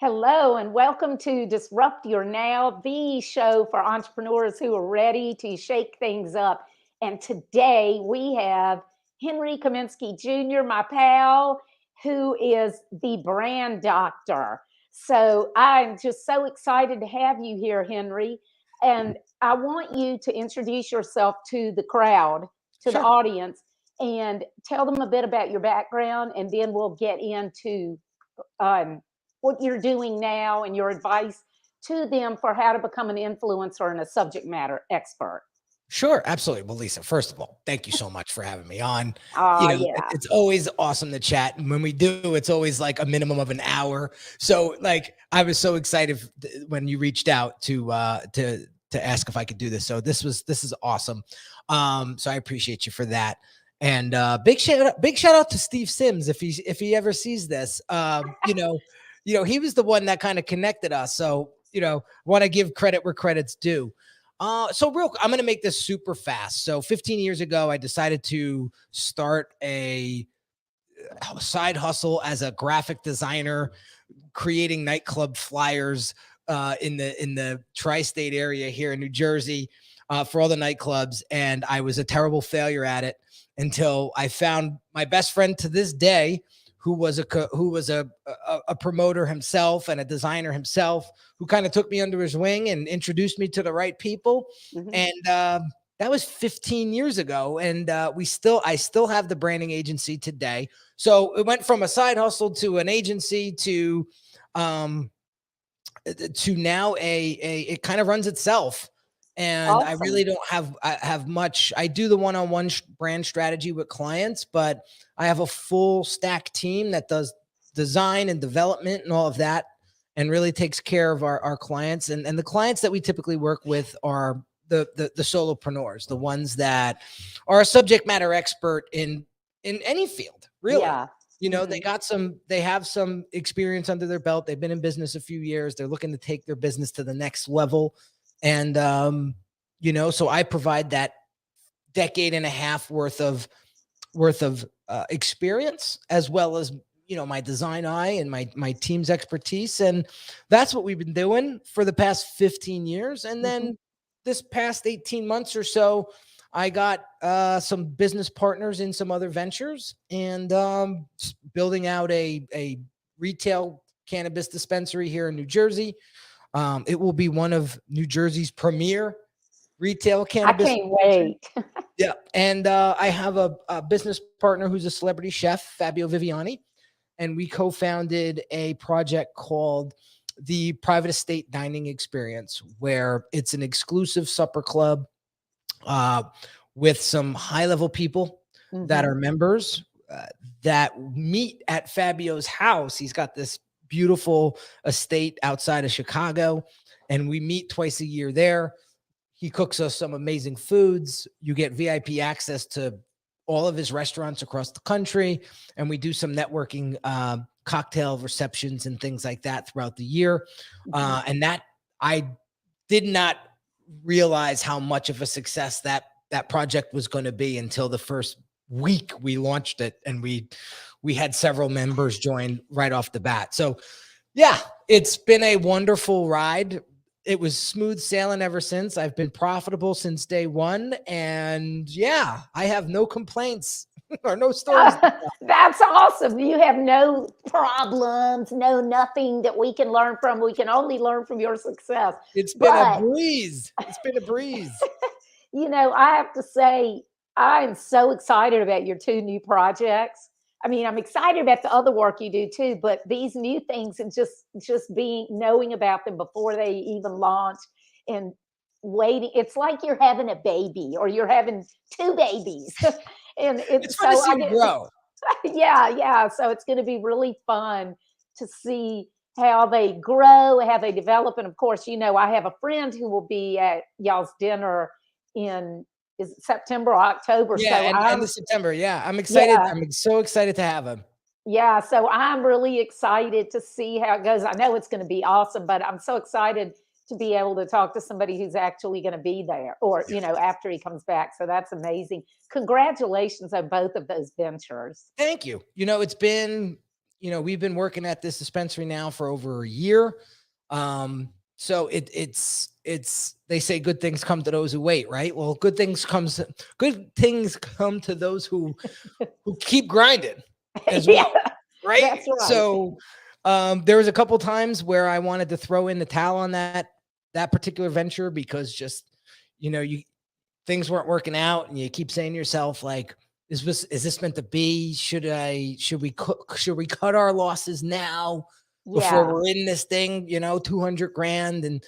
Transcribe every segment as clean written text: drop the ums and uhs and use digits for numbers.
Hello, and welcome to Disrupt Your Now, the show for entrepreneurs who are ready to shake things up. And today we have Henry Kaminski Jr., my pal, who is the brand doctor. So I'm just so excited to have you here, Henry. And I want you to introduce yourself to the crowd, to the Sure. audience, and tell them a bit about your background, and then we'll get into um, what you're doing now and your advice to them for how to become an influencer and a subject matter expert. Sure. Absolutely. Well, Lisa, first of all, thank you so much for having me on. Yeah. It's always awesome to chat. And when we do, it's always like a minimum of an hour. So like, I was so excited when you reached out to ask if I could do this. So this is awesome. So I appreciate you for that. And big shout out to Steve Sims if he ever sees this. He was the one that kind of connected us. So, want to give credit where credit's due. I'm going to make this super fast. So 15 years ago, I decided to start a side hustle as a graphic designer, creating nightclub flyers in the tri-state area here in New Jersey for all the nightclubs. And I was a terrible failure at it until I found my best friend to this day, who was a promoter himself and a designer himself, who kind of took me under his wing and introduced me to the right people. Mhm. And that was 15 years ago. And I still have the branding agency today. So it went from a side hustle to an agency um, to now it kind of runs itself. And I Awesome. really don't have much. I do the one-on-one brand strategy with clients, but I have a full stack team that does design and development and all of that, and really takes care of our clients. And the clients that we typically work with are the solopreneurs, the ones that are a subject matter expert in any field, really. Yeah. They Mhm. they have some experience under their belt. They've been in business a few years. They're looking to take their business to the next level. And, so I provide that decade and a half worth of experience, as well as, my design eye and my team's expertise. And that's what we've been doing for the past 15 years. And Mhm. then this past 18 months or so, I got some business partners in some other ventures, and building out a retail cannabis dispensary here in New Jersey. It will be one of New Jersey's premier retail I cannabis can't dispensaries. wait. Yeah. And I have a business partner who's a celebrity chef, Fabio Viviani, and we co-founded a project called the Private Estate Dining Experience, where it's an exclusive supper club uh, with some high-level people that Mhm. are members that meet at Fabio's house. He's got this beautiful estate outside of Chicago, and we meet twice a year there. He cooks us some amazing foods. You get VIP access to all of his restaurants across the country. And we do some networking, cocktail receptions and things like that throughout the year. Mhm. And that I did not realize how much of a success that project was going to be until the first week we launched it. And we had several members join right off the bat. So yeah, it's been a wonderful ride. It was smooth sailing ever since. I've been profitable since day one. And yeah, I have no complaints or no stories. That's awesome. You have no problems, no nothing that we can learn from. We can only learn from your success. It's been a But breeze. It's been a breeze. I have to say, I'm so excited about your 2 new projects. I mean, I'm excited about the other work you do too, but these new things and just being knowing about them before they even launch and waiting. It's like you're having a baby or you're having 2 babies. And It's it's fun to so see I them get grow. yeah, yeah. So it's going to be really fun to see how they grow, how they develop. And of course, I have a friend who will be at y'all's dinner in is it September or October. Yeah, So and I'm this September. Yeah, I'm excited. yeah, I'm so excited to have him. yeah. So I'm really excited to see how it goes. I know it's going to be awesome, but I'm so excited to be able to talk to somebody who's actually going to be there or, after he comes back. So that's amazing. Congratulations on both of those ventures. Thank you. It's been, we've been working at this dispensary now for over a year. So it's they say good things come to those who wait, right? Well, good things come to those who keep grinding as Yeah, well, right? that's right. So there was a couple times where I wanted to throw in the towel on that particular venture because just you things weren't working out, and you keep saying to yourself like, is this meant to be? Should we cut our losses now before Yeah, we're in this thing? 200 grand, and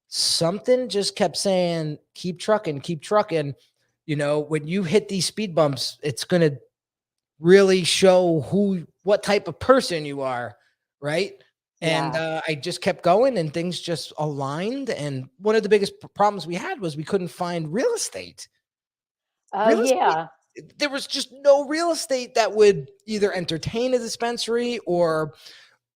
something just kept saying, keep trucking, keep trucking. When you hit these speed bumps, it's gonna really show what type of person you are, right? And yeah. I just kept going, and things just aligned. And one of the biggest problems we had was we couldn't find real estate. Oh, Real estate, yeah. there was just no real estate that would either entertain a dispensary, or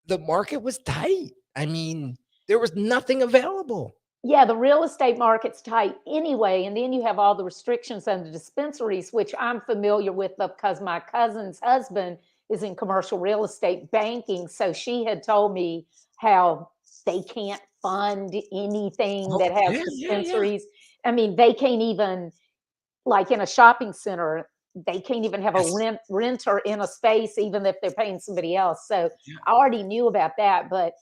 the market was tight. I mean, there was nothing available. Yeah, the real estate market's tight anyway, and then you have all the restrictions on the dispensaries, which I'm familiar with because my cousin's husband is in commercial real estate banking. So she had told me how they can't fund anything Oh, that has yeah, yeah, yeah. dispensaries. I mean, they can't even, like in a shopping center, they can't even have a Yes. renter in a space, even if they're paying somebody else. So Yeah. I already knew about that, but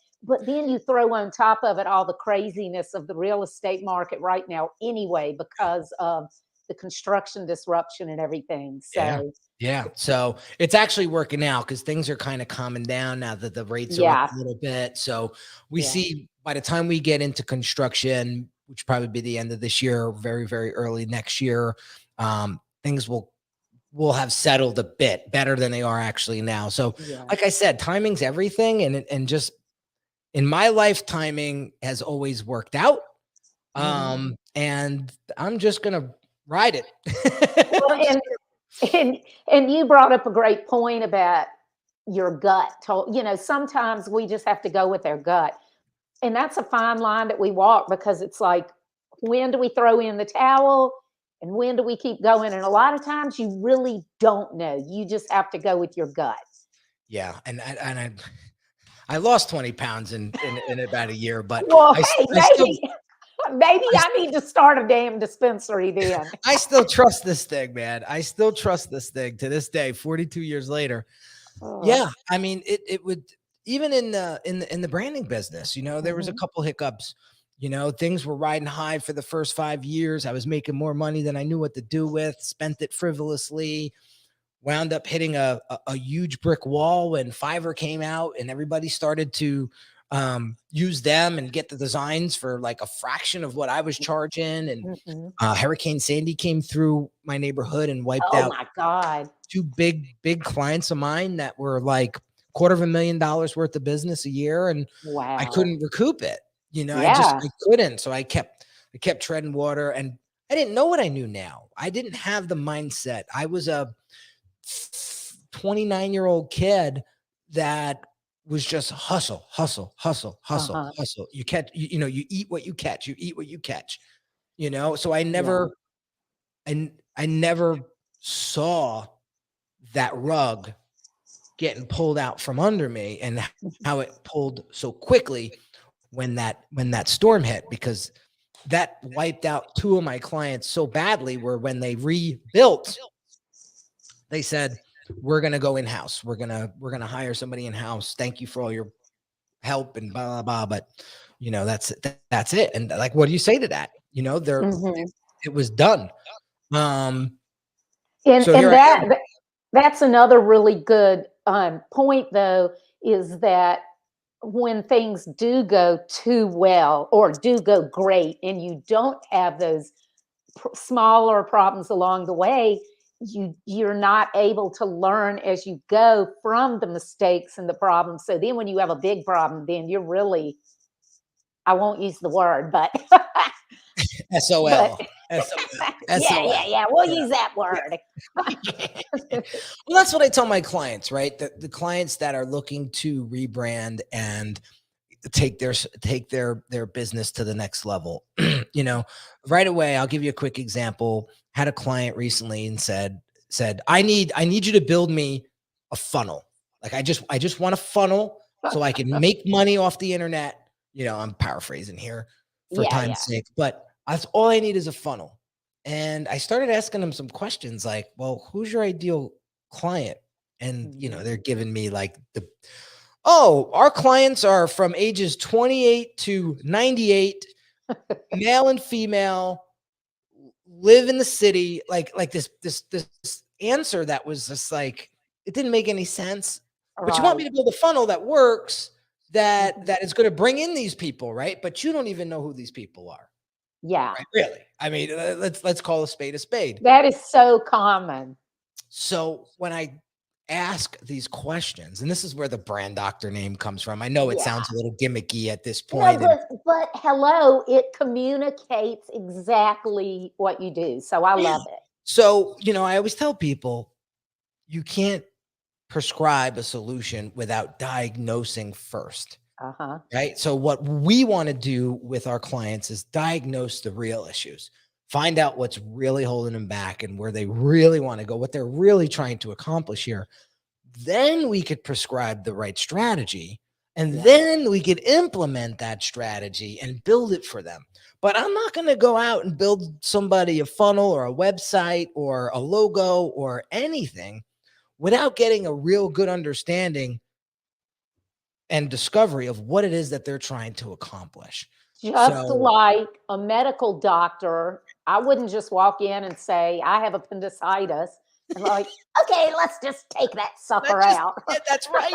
then you throw on top of it all the craziness of the real estate market right now anyway, because of the construction disruption and everything. Yeah. So Yeah. So it's actually working out because things are kind of calming down now that the rates are up yeah, a little bit. So we yeah, see by the time we get into construction, which probably be the end of this year, very, very early next year, things will have settled a bit better than they are actually now. So, yeah. like I said, timing's everything, and just in my life, timing has always worked out. Mhm. And I'm just gonna ride it. Well, I'm just and and you brought up a great point about your gut. Sometimes we just have to go with our gut. And that's a fine line that we walk, because it's like, when do we throw in the towel and when do we keep going? And a lot of times you really don't know. You just have to go with your gut. Yeah, and I lost 20 pounds in about a year, but Well, I s- hey, I still maybe I, s- I need to start a damn dispensary then. I still trust this thing, man. I still trust this thing to this day, 42 years later. Uh, Yeah, I mean, it would, even in the branding business, there was a mhm. couple hiccups. Things were riding high for the first 5 years. I was making more money than I knew what to do with, spent it frivolously, wound up hitting a huge brick wall when Fiverr came out, and everybody started to use them and get the designs for like a fraction of what I was charging. And Mhm. Hurricane Sandy came through my neighborhood and wiped Oh out my God. two big clients of mine that were like $250,000 worth of business a year, and I Wow. couldn't recoup it. Yeah. I couldn't. So I kept treading water, and I didn't know what I knew now. I didn't have the mindset. I was a 29-year-old kid that was just hustle, hustle, hustle, hustle, Uh-huh. hustle. You catch, you eat what you catch, you eat what you catch, so Yeah. I never saw that rug getting pulled out from under me, and how it pulled so quickly when that storm hit, because that wiped out two of my clients so badly, where when they rebuilt, they said, we're going to go in house. We're going to hire somebody in house. Thank you for all your help and blah, blah, blah. But that's it. And like, what do you say to that? Mhm. It was done. Um, And so here and I am. that's another really good point, though, is that when things do go too well or do go great, and you don't have those smaller problems along the way, you're not able to learn as you go from the mistakes and the problems. So then when you have a big problem, then you're really, I won't use the word, but but SOL. yeah, SOL. yeah, yeah, we'll Yeah. use that word. Well, that's what I tell my clients, right? The clients that are looking to rebrand and take their business to the next level. you know, right away, I'll give you a quick example. Had a client recently and said, I need you to build me a funnel. Like I just want a funnel so I can make money off the internet. I'm paraphrasing here for Yeah, time's yeah. sake, but that's all I need is a funnel. And I started asking them some questions like, well, who's your ideal client? And, they're giving me like our clients are from ages 28 to 98, male and female, live in the city, like this answer that was just like, it didn't make any sense. But you want me Right. to build a funnel that works, that Mhm. that is going to bring in these people, right? But you don't even know who these people are, Yeah. right? Really? I mean, let's call a spade a spade. That is so common. So when I ask these questions, and this is where the brand doctor name comes from. I know it Yeah. sounds a little gimmicky at this No, point, and but hello, it communicates exactly what you do. So I yeah. love it. So I always tell people you can't prescribe a solution without diagnosing first, Uh-huh. right? So what we want to do with our clients is diagnose the real issues, find out what's really holding them back and where they really want to go, what they're really trying to accomplish here. Then we could prescribe the right strategy, and Yeah. then we could implement that strategy and build it for them. But I'm not going to go out and build somebody a funnel or a website or a logo or anything without getting a real good understanding and discovery of what it is that they're trying to accomplish. Just So like a medical doctor, I wouldn't just walk in and say, I have appendicitis. And like, okay, let's just take that that sucker just out. yeah, that's right.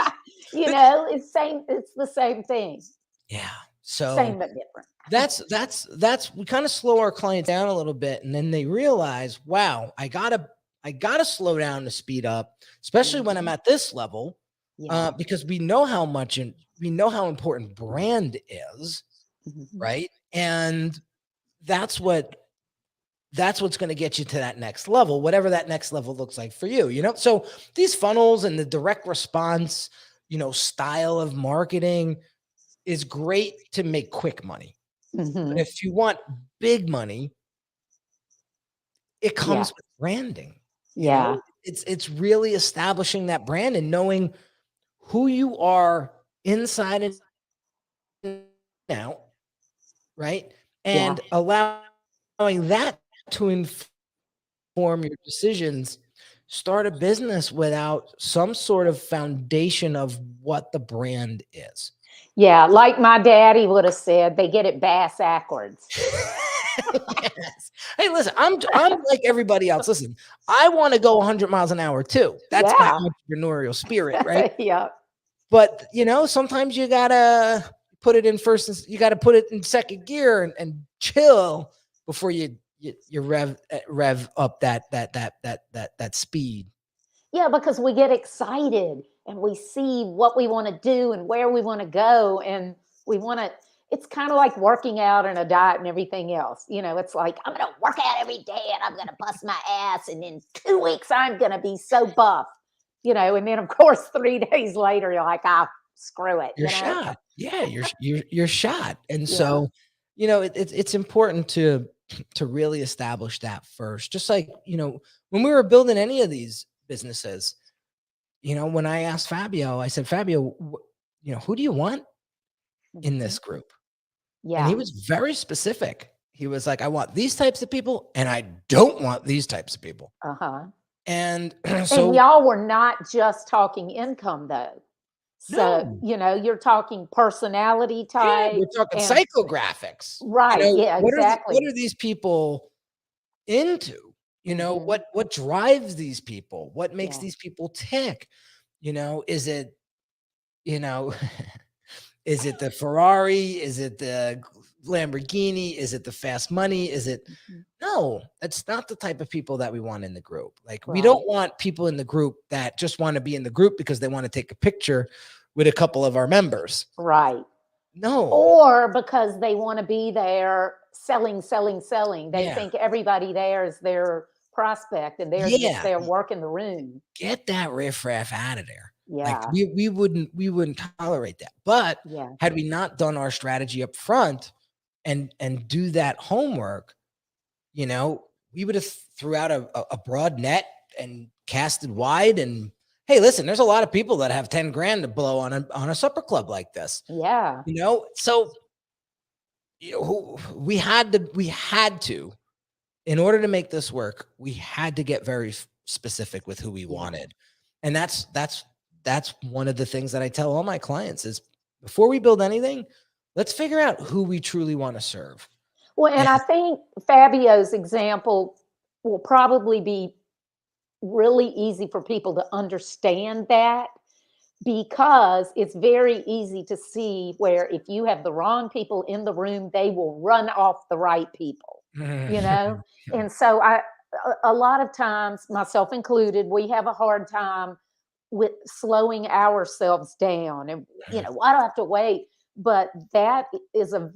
It's the same thing. Yeah. So Same but different. that's we kind of slow our clients down a little bit, and then they realize, wow, I gotta slow down to speed up, especially when I'm Mhm. at this level, Yeah. because we know how much and we know how important brand is, Mhm. right? And that's what's going to get you to that next level, whatever that next level looks like for you. So these funnels and the direct response, style of marketing is great to make quick money. But Mhm. if you want big money, it Yeah. comes with branding. Yeah. It's really establishing that brand and knowing who you are inside and out, right? Yeah. And allowing that to inform your decisions. Start a business without some sort of foundation of what the brand is. Yeah. Like my daddy would have said, they get it bass backwards. Yes. Hey, listen, I'm like everybody else. Listen, I want to go 100 miles an hour too. That's my Yeah. entrepreneurial spirit, right? Yeah. But sometimes you gotta put it in first. You gotta put it in second gear and chill before you rev up that speed. Yeah, because we get excited and we see what we want to do and where we want to go. And we want to, it's kind of like working out and a diet and everything else. It's like, I'm going to work out every day and I'm going to bust my ass. And in 2 weeks, I'm going to be so buff, and then, of course, 3 days later, you're like, screw it, You're shot. Yeah, you're shot. And Yeah. so, it's important to really establish that first. Just like, when we were building any of these businesses, when I asked Fabio, I said, Fabio, who do you want in Mhm. this group? And he Yeah. was very specific. He was like, I want these types of people and I don't want these types of people. Uh huh. And And so, y'all were not just talking income, though. So, no, you're talking personality yeah, type we're talking and psychographics. right, yeah, What exactly. are these people into? Mhm. What drives these people? What makes Yeah. these people tick? Is it, you know, is it the Ferrari? Is it the Lamborghini? Is it the fast money? Is it Mhm. no, that's not the type of people that we want in the group. Like we don't Right. want people in the group that just want to be in the group because they want to take a picture with a couple of our members. Right. No. Or because they wanna be there selling, selling, selling. They Yeah. think everybody there is their prospect, and they're just Yeah. there working the room. Get that riffraff out of there. Like Yeah. we wouldn't tolerate that. But Yeah. had we not done our strategy up front and do that homework, you know, we would have threw out a broad net and casted wide and hey, listen, there's a lot of people that have 10 grand to blow on a supper club like this. Yeah. So we had to, in order to make this work, we had to get very specific with who we wanted. And that's one of the things that I tell all my clients is before we build anything, let's figure out who we truly want to serve. Well, and I think Fabio's example will probably be really easy for people to understand that, because it's very easy to see where if you have the wrong people in the room, they will run off the right people, you know? And so a lot of times, myself included, we have a hard time with slowing ourselves down and, why do I have to wait? But that is a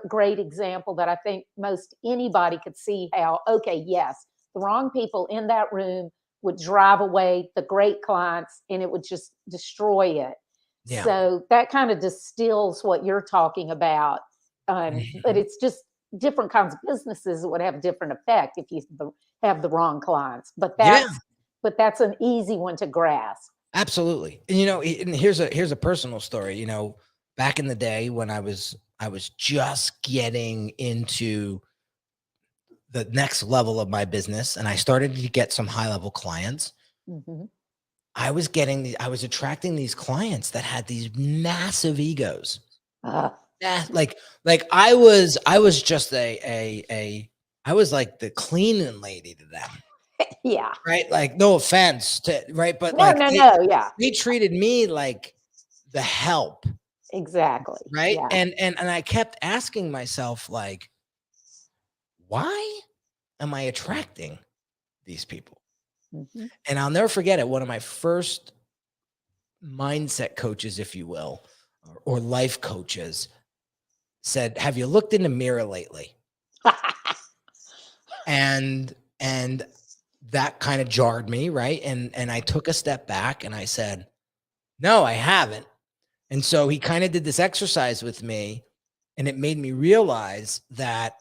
great example that I think most anybody could see how, okay, yes, the wrong people in that room would drive away the great clients and it would just destroy it. Yeah. So that kind of distills what you're talking about. But it's just different kinds of businesses that would have a different effect if you have the wrong clients. But that's an easy one to grasp. Absolutely. And here's a personal story. Back in the day when I was just getting into the next level of my business and I started to get some high level clients, I was attracting these clients that had these massive egos. Like I was just I was like the cleaning lady to them. Yeah. Right. Like, no offense to, right. But no, yeah. They treated me like the help. Exactly. Right. Yeah. And I kept asking myself, like, why am I attracting these people? And I'll never forget it. One of my first mindset coaches, if you will, or life coaches said, have you looked in the mirror lately? and that kind of jarred me. Right. And I took a step back and I said, no, I haven't. And so he kind of did this exercise with me and it made me realize that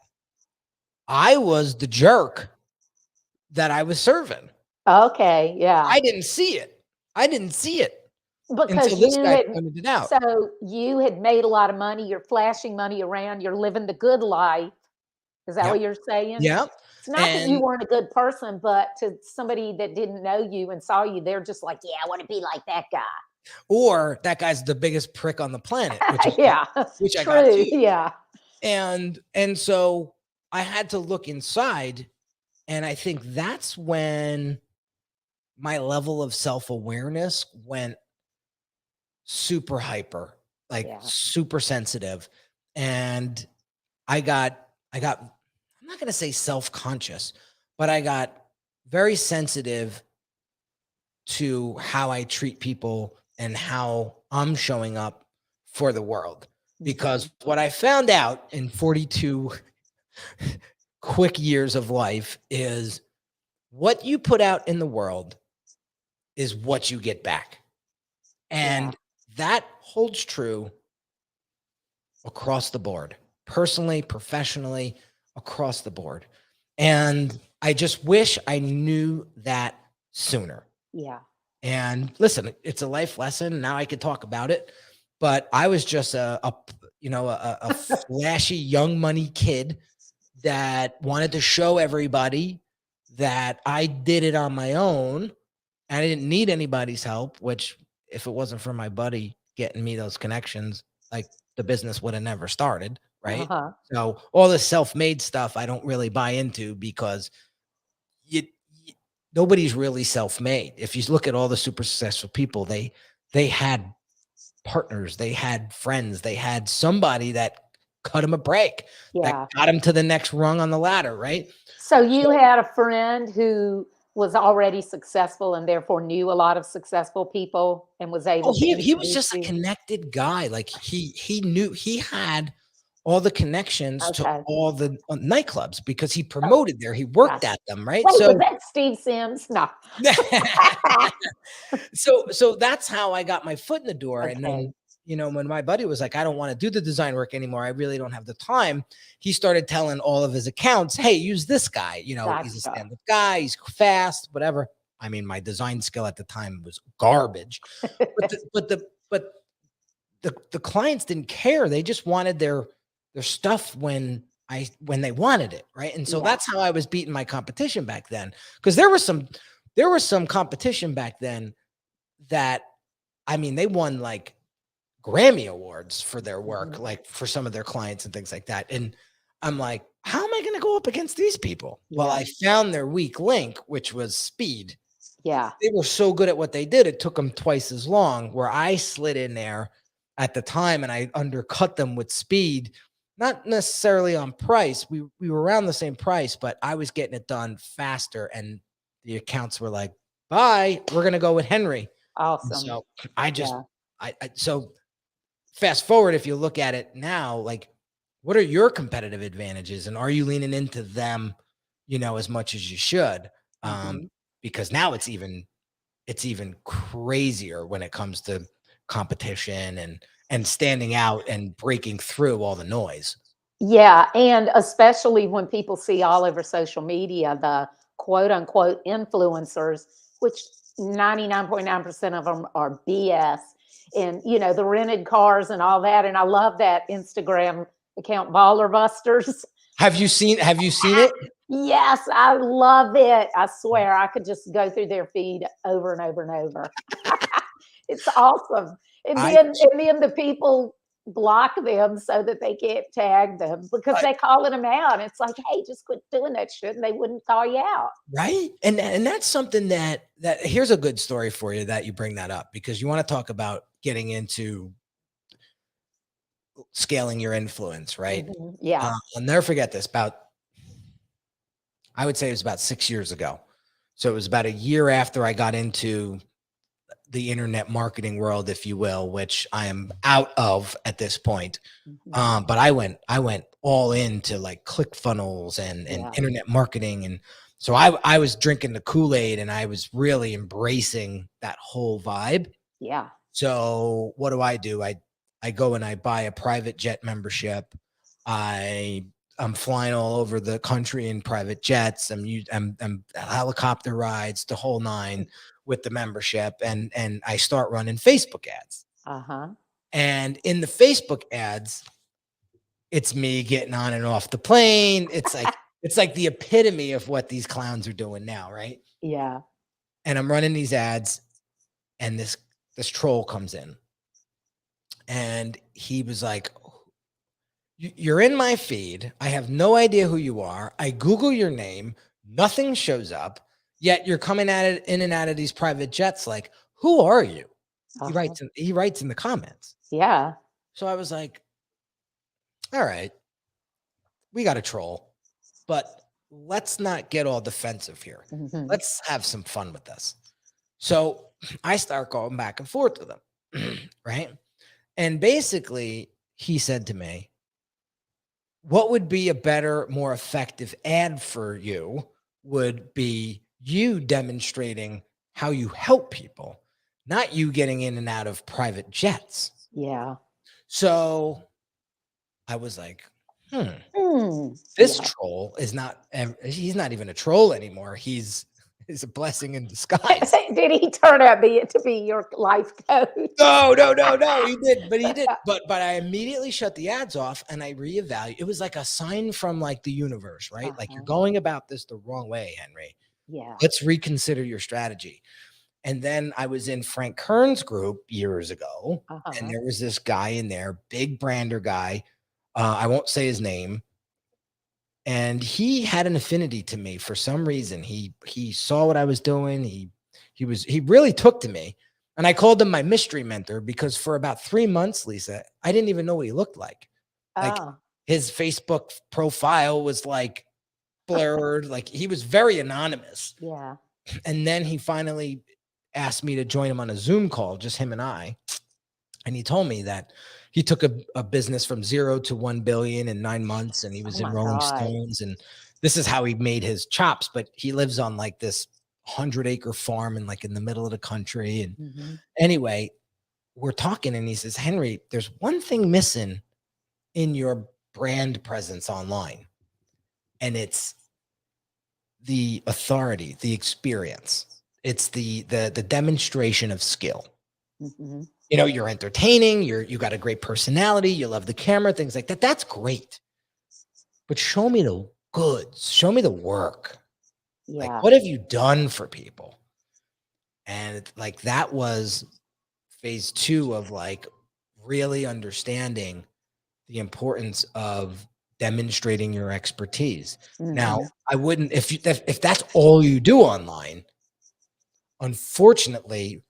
I was the jerk that I was serving. Okay. Yeah. I didn't see it. Because until this guy pointed it out. So you had made a lot of money. You're flashing money around. You're living the good life. Is that what you're saying? Yeah. It's not that you weren't a good person, but to somebody that didn't know you and saw you, they're just like, yeah, I want to be like that guy. Or that guy's the biggest prick on the planet. Which true. I got too. Yeah. And so I had to look inside. And I think that's when my level of self-awareness went super hyper, like super sensitive. And I got, I'm not going to say self-conscious, but I got very sensitive to how I treat people and how I'm showing up for the world. Because what I found out in 42 quick years of life is what you put out in the world is what you get back. And that holds true across the board, personally, professionally, across the board. And I just wish I knew that sooner. Yeah. And listen, it's a life lesson. Now I could talk about it, but I was just a flashy young money kid that wanted to show everybody that I did it on my own and I didn't need anybody's help, which if it wasn't for my buddy getting me those connections, like the business would have never started. Right. So all this self-made stuff, I don't really buy into because nobody's really self-made. If you look at all the super successful people, they had partners, they had friends, they had somebody that cut them a break, that got them to the next rung on the ladder, right? So you had a friend who was already successful and therefore knew a lot of successful people and was able to he was just a connected guy. Like he knew, he had all the connections to all the nightclubs because he promoted there. He worked at them, right? Wait, so was that Steve Sims? No. So that's how I got my foot in the door. And then, when my buddy was like, I don't want to do the design work anymore, I really don't have the time. He started telling all of his accounts, hey, use this guy. He's a stand-up guy. He's fast, whatever. I mean, my design skill at the time was garbage, but the clients didn't care. They just wanted their stuff when they wanted it, right? And so Yeah. that's how I was beating my competition back then. Because there was some competition back then that, I mean, they won like Grammy awards for their work, like for some of their clients and things like that. And I'm like, how am I going to go up against these people? Well, Yeah. I found their weak link, which was speed. Yeah. They were so good at what they did, it took them twice as long, where I slid in there at the time and I undercut them with speed, not necessarily on price. We were around the same price, but I was getting it done faster. And the accounts were like, bye, we're going to go with Henry. Awesome. And so I just, so fast forward, if you look at it now, like, what are your competitive advantages, and are you leaning into them, as much as you should? Because now it's even crazier when it comes to competition and standing out and breaking through all the noise. Yeah, and especially when people see all over social media the quote unquote influencers, which 99.9% of them are BS, and the rented cars and all that. And I love that Instagram account, Baller Busters. Have you seen it? Yes, I love it. I swear I could just go through their feed over and over and over. It's awesome. And then the people block them so that they can't tag them because they're calling them out. It's like, hey, just quit doing that shit, and they wouldn't call you out. Right. And that's something that here's a good story for you that you bring that up, because you want to talk about getting into scaling your influence, right? Yeah. I'll never forget this. I would say it was about 6 years ago. So it was about a year after I got into the internet marketing world, if you will, which I am out of at this point. But I went all into like Clickfunnels and internet marketing. And so I was drinking the Kool-Aid, and I was really embracing that whole vibe. Yeah. So what do? I go and I buy a private jet membership. I'm flying all over the country in private jets. I'm helicopter rides, the whole nine, with the membership, and I start running Facebook ads. And in the Facebook ads, it's me getting on and off the plane. It's like the epitome of what these clowns are doing now, right? Yeah. And I'm running these ads, and this troll comes in, and he was like, you're in my feed. I have no idea who you are. I Google your name. Nothing shows up. Yet you're coming at it in and out of these private jets. Like, who are you? He writes in the comments. Yeah. So I was like, all right, we got a troll, but let's not get all defensive here. Let's have some fun with this. So I start going back and forth with him, right? And basically, he said to me, what would be a better, more effective ad for you would be you demonstrating how you help people, not you getting in and out of private jets. Yeah. So I was like, this troll is he's not even a troll anymore. He's a blessing in disguise. Did he turn out to be your life coach? No, he did, but he did. But I immediately shut the ads off, and I reevaluated. It was like a sign from like the universe, right? Like, you're going about this the wrong way, Henry. Yeah. Let's reconsider your strategy. And then I was in Frank Kern's group years ago, and there was this guy in there, big brander guy. I won't say his name. And he had an affinity to me for some reason. He saw what I was doing. He really took to me. And I called him my mystery mentor, because for about 3 months, Lisa, I didn't even know what he looked like. Like, his Facebook profile was like blurred. Like, he was very anonymous. Yeah. And then he finally asked me to join him on a Zoom call, just him and I. And he told me that he took a business from 0 to 1 billion in 9 months, and he was in Rolling Stones. And this is how he made his chops. But he lives on like this 100-acre farm in the middle of the country. And anyway, we're talking, and he says, Henry, there's one thing missing in your brand presence online, and it's the authority, the experience. It's the demonstration of skill. Mm-hmm. You know, you're entertaining, you got a great personality, you love the camera, things like that. That's great. But show me the goods, show me the work. Like, Yeah. what have you done for people? And like that was phase 2 of like really understanding the importance of demonstrating your expertise. Now, Mm-hmm. I wouldn't if that's all you do online, unfortunately,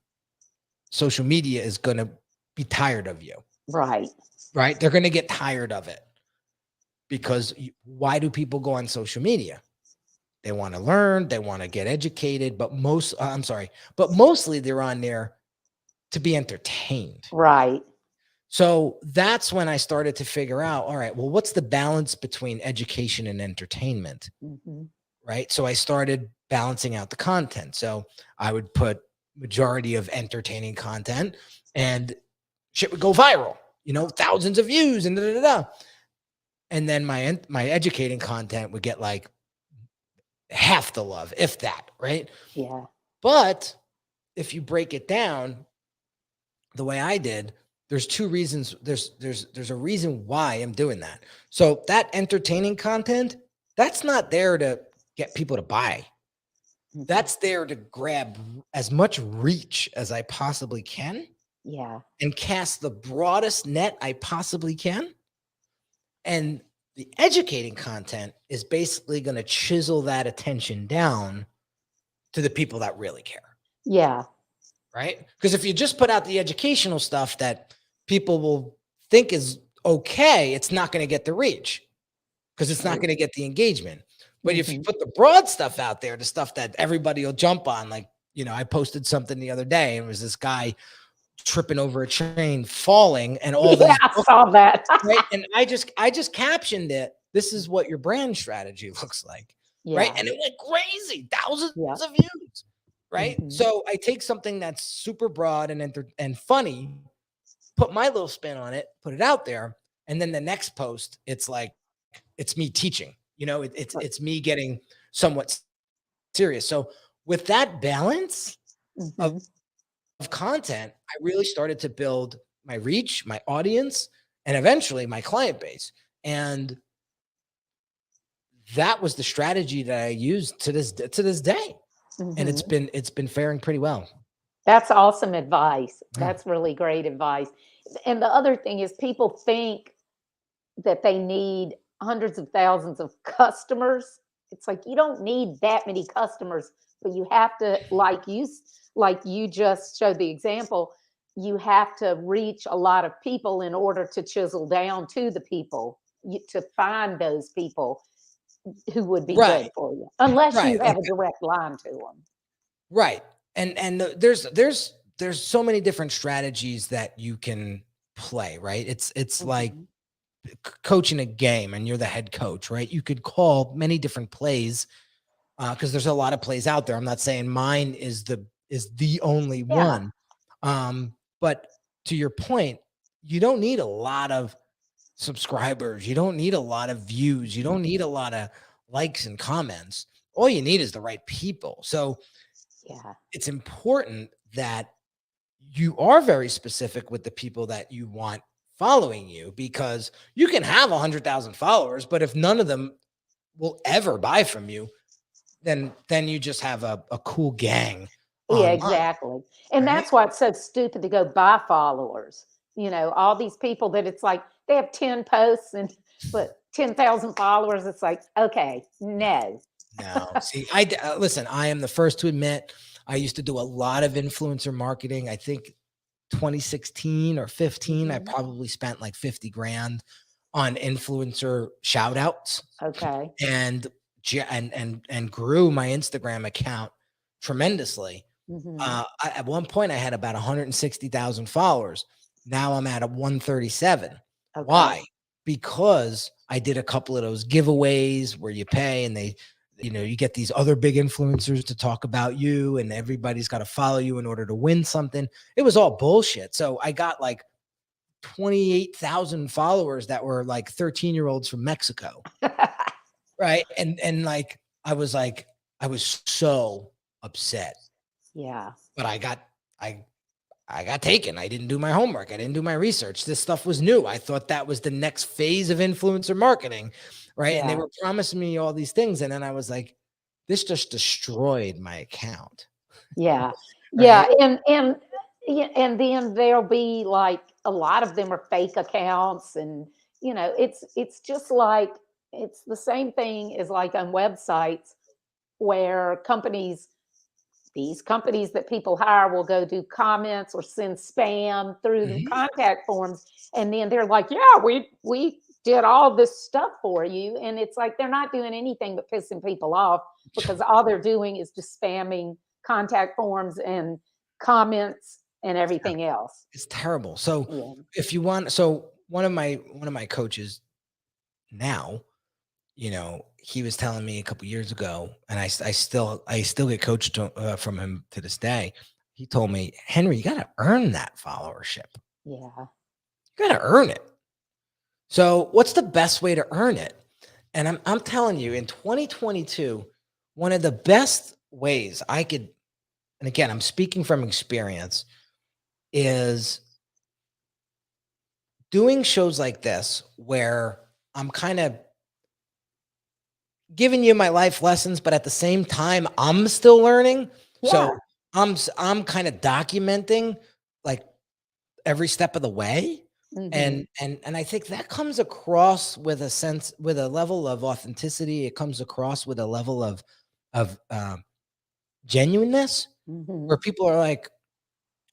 social media is going to be tired of you. Right. Right? They're going to get tired of it. Because why do people go on social media? They want to learn, they want to get educated, but mostly they're on there to be entertained. Right. So that's when I started to figure out, all right, well, what's the balance between education and entertainment? Mm-hmm. Right? So I started balancing out the content. So I would put majority of entertaining content and shit would go viral, you know, thousands of views and da da da. And then my educating content would get like half the love, if that, right? Yeah. But if you break it down the way I did, there's 2 reasons. There's a reason why I'm doing that. So that entertaining content, that's not there to get people to buy. Mm-hmm. That's there to grab as much reach as I possibly can. Yeah. And cast the broadest net I possibly can. And the educating content is basically going to chisel that attention down to the people that really care. Yeah. Right? Because if you just put out the educational stuff that people will think is okay, it's not going to get the reach because it's not going to get the engagement. But if you put the broad stuff out there, the stuff that everybody will jump on, like, you know, I posted something the other day and it was this guy tripping over a train, falling, and all these I saw that. right? And I just captioned it. This is what your brand strategy looks like, right? And it went crazy, thousands of views, right? Mm-hmm. So I take something that's super broad and funny, put my little spin on it, put it out there, and then the next post, it's like it's me teaching. You know, it's me getting somewhat serious. So with that balance Mm-hmm. of content, I really started to build my reach, my audience, and eventually my client base. And that was the strategy that I used to this day. Mm-hmm. And it's been faring pretty well. That's awesome advice. That's really great advice. And the other thing is people think that they need hundreds of thousands of customers. It's like you don't need that many customers, but you have to, like you just showed the example, you have to reach a lot of people in order to chisel down to the people, to find those people who would be good for you, unless you have a direct line to them. Right. And there's so many different strategies that you can play, right? It's like coaching a game and you're the head coach, right? You could call many different plays because there's a lot of plays out there. I'm not saying mine is the only one. But to your point, you don't need a lot of subscribers. You don't need a lot of views. You don't need a lot of likes and comments. All you need is the right people. So it's important that you are very specific with the people that you want following you, because you can have 100,000 followers, but if none of them will ever buy from you, then you just have a cool gang. Yeah, exactly. And that's why it's so stupid to go buy followers. You know, all these people that it's like they have 10 posts and but 10,000 followers. It's like, okay, no. No. See, listen, I am the first to admit I used to do a lot of influencer marketing. I think 2016 or 15, I probably spent like 50 grand on influencer shout outs. Okay. And grew my Instagram account tremendously. At one point I had about 160,000 followers. Now I'm at a 137. Okay. Why? Because I did a couple of those giveaways where you pay and they, you know, you get these other big influencers to talk about you and everybody's got to follow you in order to win something. It was all bullshit. So I got like 28,000 followers that were like 13-year-olds from Mexico. Right. And like, I was so upset. Yeah. But I got taken. I didn't do my homework. I didn't do my research. This stuff was new. I thought that was the next phase of influencer marketing, right? And they Yeah. were promising me all these things. And then I was like, this just destroyed my account, Yeah. Yeah. right? Yeah, and then there'll be like a lot of them are fake accounts, and it's just like it's the same thing as like on websites where these companies that people hire will go do comments or send spam through the Mhm. contact forms, and then they're like, yeah, we did all this stuff for you, and it's like they're not doing anything but pissing people off, because all they're doing is just spamming contact forms and comments and everything else. It's terrible. So Yeah. if you want, so one of my coaches now, he was telling me a couple years ago, and I still get coached from him to this day. He told me, Henry, you got to earn that followership. Yeah. You got to earn it. So what's the best way to earn it? And I'm telling you, in 2022, one of the best ways I could, and again, I'm speaking from experience, is doing shows like this where I'm kind of giving you my life lessons, but at the same time, I'm still learning. Yeah. So I'm kind of documenting like every step of the way. Hmm. And I think that comes across with a level of authenticity. It comes across with a level of genuineness, Hmm. where people are like,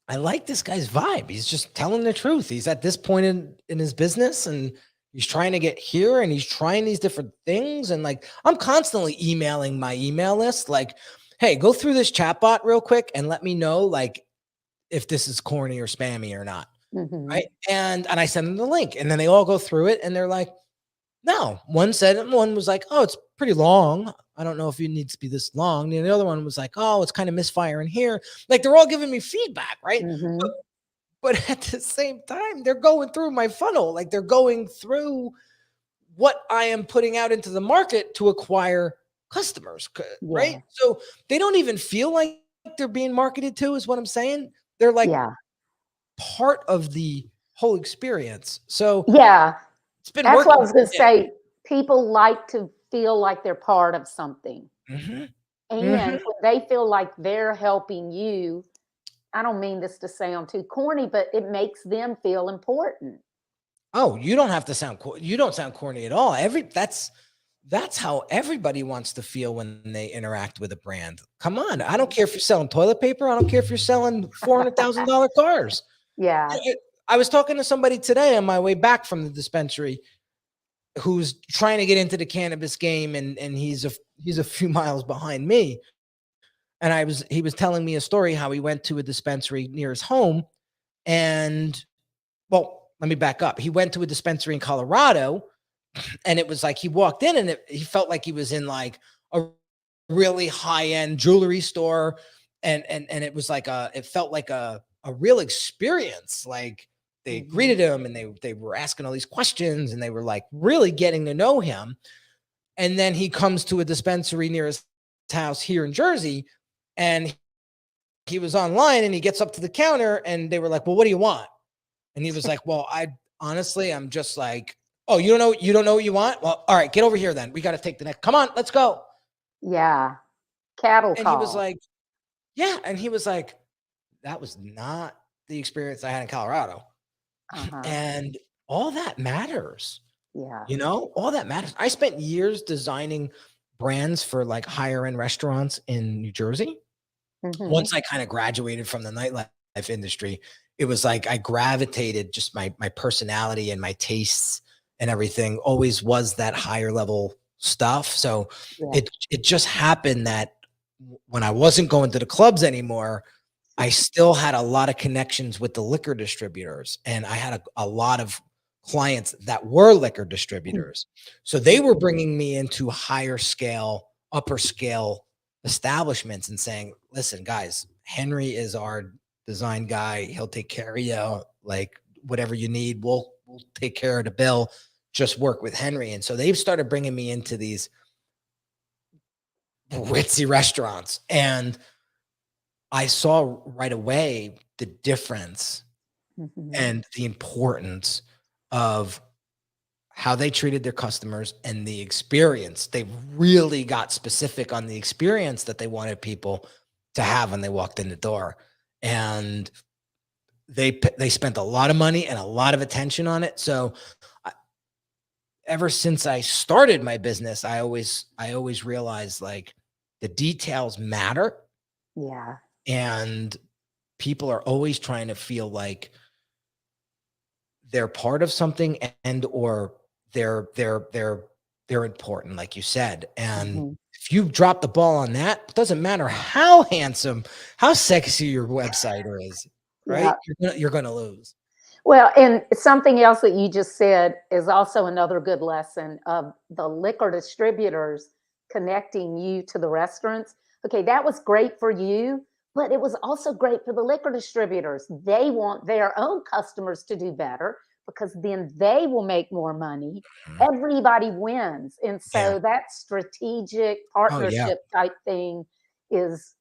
I like this guy's vibe. He's just telling the truth. He's at this point in his business, and he's trying to get here, and he's trying these different things. And like, I'm constantly emailing my email list, like, hey, go through this chatbot real quick and let me know like if this is corny or spammy or not. Hmm. Right. And I send them the link, and then they all go through it, and they're like, no. One was like, oh, it's pretty long. I don't know if it needs to be this long. And the other one was like, oh, it's kind of misfiring here. Like, they're all giving me feedback, right? Hmm. But at the same time, they're going through my funnel. Like, they're going through what I am putting out into the market to acquire customers, right? Yeah. So they don't even feel like they're being marketed to, is what I'm saying. They're like Yeah. part of the whole experience. So Yeah. it's been That's what I working. was going to Yeah. say. People like to feel like they're part of something. Hmm. And Hmm. when they feel like they're helping you, I don't mean this to sound too corny, but it makes them feel important. Oh, you don't have to sound you don't sound corny at all. That's how everybody wants to feel when they interact with a brand. Come on. I don't care if you're selling toilet paper. I don't care if you're selling $400,000 cars. Yeah. I was talking to somebody today on my way back from the dispensary who's trying to get into the cannabis game, and he's a few miles behind me. And he was telling me a story how he went to a dispensary near his home, and well, let me back up. He went to a dispensary in Colorado, and it was like he walked in, and he felt like he was in like a really high-end jewelry store, and it felt like a real experience. Like, they Hmm. greeted him, and they were asking all these questions, and they were like really getting to know him. And then he comes to a dispensary near his house here in Jersey, and he was online, and he gets up to the counter, and they were like, well, what do you want? And he was like, well, I honestly, I'm just like, oh, you don't know what you want? Well, all right, get over here then. We got to take the next. Come on, let's go. Yeah. Cattle And he was call. like, yeah. And he was like, that was not the experience I had in Colorado. Uh-huh. And all that matters, Yeah. all that matters. I spent years designing brands for like higher end restaurants in New Jersey. Hmm. Once I kind of graduated from the nightlife industry, it was like I gravitated, just my personality and my tastes and everything always was that higher level stuff. So Yeah. it just happened that when I wasn't going to the clubs anymore, I still had a lot of connections with the liquor distributors, and I had a lot of clients that were liquor distributors. So they were bringing me into higher scale, upper scale establishments and saying, listen, guys, Henry is our design guy. He'll take care of you. Like, whatever you need, we'll take care of the bill. Just work with Henry. And so they've started bringing me into these ritzy restaurants, and I saw right away the difference Mhm. and the importance of how they treated their customers and the experience. They really got specific on the experience that they wanted people to have when they walked in the door. And they spent a lot of money and a lot of attention on it. So I, ever since I started my business, I always realized like the details matter, Yeah. and people are always trying to feel like they're part of something, and or they're important, like you said. And Mhm. if you drop the ball on that, it doesn't matter how handsome, how sexy your website is, right? Yeah. You're gonna lose. Well, and something else that you just said is also another good lesson of the liquor distributors connecting you to the restaurants. Okay, that was great for you, but it was also great for the liquor distributors. They want their own customers to do better because then they will make more money. Mhm. Everybody wins. And Yeah. so that strategic Oh yeah. partnership type thing is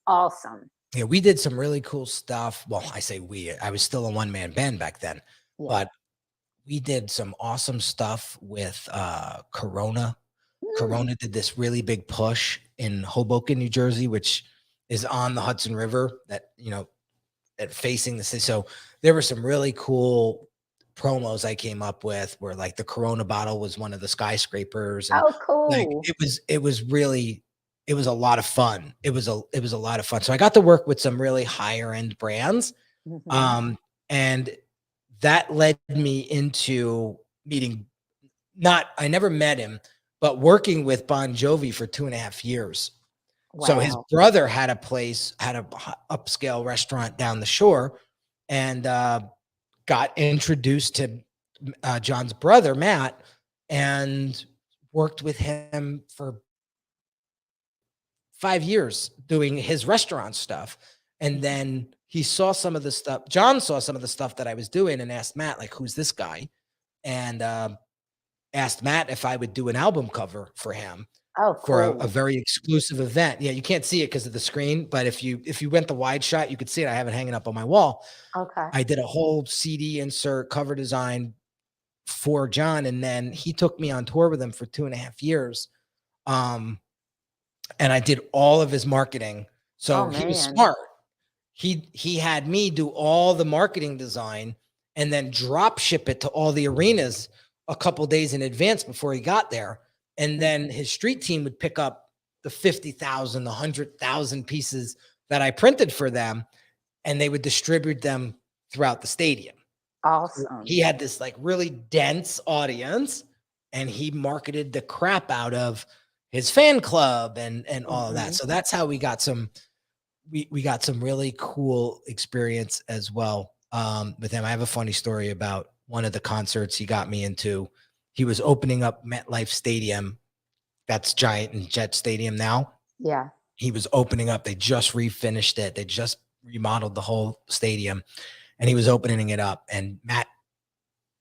awesome. Yeah, we did some really cool stuff. Well, I say we, I was still a one-man band back then, Yeah. but we did some awesome stuff with Corona. Mm. Corona did this really big push in Hoboken, New Jersey, which is on the Hudson River, that, that facing the city. So there were some really cool promos I came up with where like the Corona bottle was one of the skyscrapers, and Oh, like cool. it was a lot of fun. It was a lot of fun. So I got to work with some really higher end brands. Mhm. And that led me into meeting, not, I never met him, but working with Bon Jovi for 2.5 years. So his Wow. brother had a place, had a upscale restaurant down the shore, and got introduced to John's brother, Matt, and worked with him for 5 years doing his restaurant stuff. And Mhm. then he saw some of the stuff, John saw some of the stuff that I was doing, and asked Matt, like, who's this guy? And asked Matt if I would do an album cover for him Oh, for a cool. very exclusive event. Yeah, you can't see it because of the screen, but if you went the wide shot, you could see it. I have it hanging up on my wall. Okay. I did a whole CD insert cover design for John, and then he took me on tour with him for 2.5 years. Um, and I did all of his marketing. Oh, So he was man. smart. He had me do all the marketing design and then drop ship it to all the arenas a couple days in advance before he got there. And then Mhm. his street team would pick up the 50,000, the 100,000 pieces that I printed for them, and they would distribute them throughout the stadium. So Awesome. he had this like really dense audience, and he marketed the crap out of his fan club and all of that. Mhm. So that's how we got some really cool experience as well with him. I have a funny story about one of the concerts he got me into. He was opening up MetLife Stadium, that's Giant and Jet Stadium now. Yeah. He was opening up. They just refinished it. They just remodeled the whole stadium, and he was opening it up. And Matt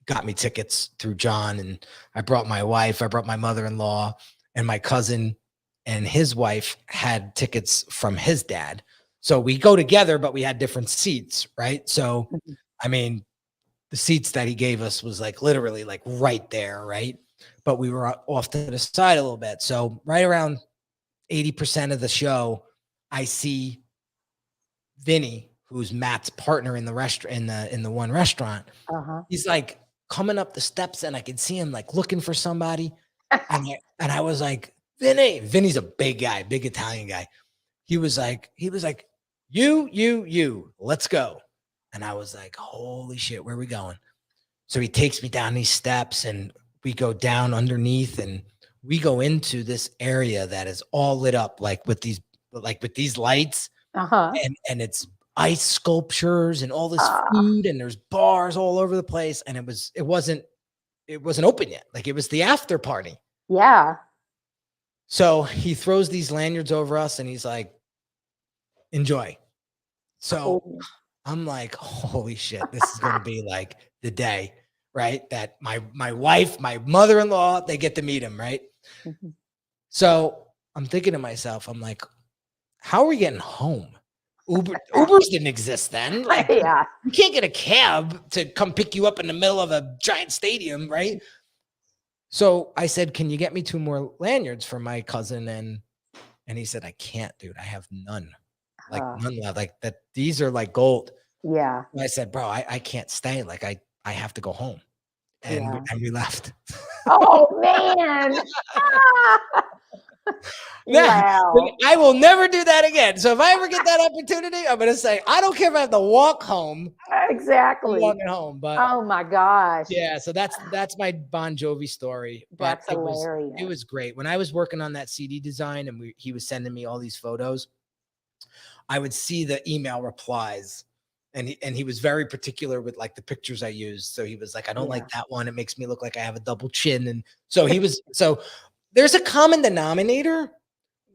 got me tickets through John, and I brought my wife, I brought my mother-in-law, and my cousin and his wife had tickets from his dad. So we go together, but we had different seats, right? So, Mhm. I mean, the seats that he gave us was like literally like right there, right? But we were off to the side a little bit. So right around 80% of the show, I see Vinny, who's Matt's partner in the restaurant, in the one restaurant. Uh-huh. He's like coming up the steps, and I could see him like looking for somebody. And I was like, Vinny's a big guy, big Italian guy. He was like, you, let's go. And I was like, holy shit, where are we going? So he takes me down these steps, and we go down underneath, and we go into this area that is all lit up like with these lights, Uh-huh. and it's ice sculptures and all this Ah, food, and there's bars all over the place, and it wasn't open yet. Like, it was the after party. yeah. So he throws these lanyards over us, and he's like, enjoy. So Cool. I'm like, holy shit, this is gonna be like the day, right? That my wife, my mother-in-law, they get to meet him, right? Mhm. So I'm thinking to myself, I'm like, how are we getting home? Ubers didn't exist then. Like, Yeah. you can't get a cab to come pick you up in the middle of a giant stadium, right? So I said, can you get me 2 more lanyards for my cousin? And he said, I can't, dude. I have none. Like none left. Like that. These are like gold. Yeah. And I said, bro, I can't stay. Like I have to go home. And we left. Oh man. Now, Wow. I will never do that again. So if I ever get that opportunity, I'm gonna say, I don't care if I have to walk home. I'm Exactly. walking home. But Oh my gosh. yeah, so that's my Bon Jovi story. But That's hilarious. it was great. When I was working on that CD design and he was sending me all these photos, I would see the email replies. And he was very particular with like the pictures I used. So he was like, I don't like that one. It makes me look like I have a double chin. And so so there's a common denominator